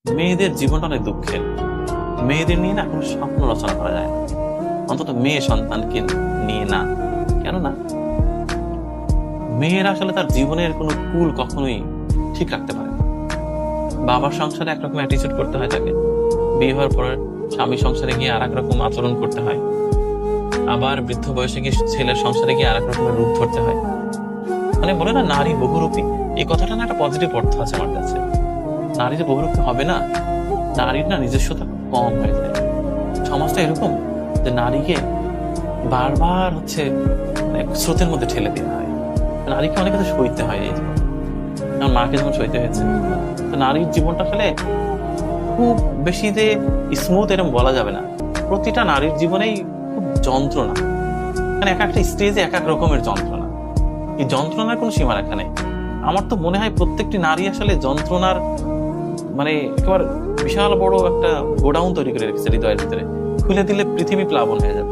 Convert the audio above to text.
মেয়েদের জীবনটা অনেক দুঃখের। মেয়েদের নিয়ে না কোনো স্বপ্ন রচনা করা যায় না, অন্তত মেয়ে সন্তানকে নিয়ে না। কেননা মেয়েরা আসলে তার জীবনের কোনো কুল কখনোই ঠিক রাখতে পারে না। বাবার সংসারে একরকম অ্যাটিচিউড করতে হয় তাকে, বিয়ে হওয়ার পর স্বামী সংসারে গিয়ে আর এক রকম আচরণ করতে হয়, আবার বৃদ্ধ বয়সে গিয়ে ছেলের সংসারে গিয়ে আর এক রকমের রূপ ধরতে হয়। মানে বলে না নারী বহুরূপী, এই কথাটা না একটা পজিটিভ অর্থ আছে আমার কাছে। নারী যে বহুরূপী হবে না, নারীর না নিজস্বতা কম হয়ে যায়। সমাজটা এরকম যে নারীকে বারবার মানে স্রোতের মধ্যে ঠেলে দেওয়া হয়। নারীকে অনেক কিছু সইতে হয় এই জীবন। আমার মাকে যেমন সইতে হয়েছে, তো নারীর জীবনটা আসলে খুব বেশি যে স্মুথ এরকম বলা যাবে না। প্রতিটা নারীর জীবনেই খুব যন্ত্রণা, মানে এক একটা স্টেজে এক এক রকমের যন্ত্রণা। এই যন্ত্রণার কোনো সীমারেখা নেই। আমার তো মনে হয় প্রত্যেকটি নারী আসলে যন্ত্রণার মানে একেবারে বিশাল বড় একটা গোডাউন তৈরি করে রেখেছে হৃদয়ের ভিতরে। খুলে দিলে পৃথিবী প্লাবন হয়ে যাবে।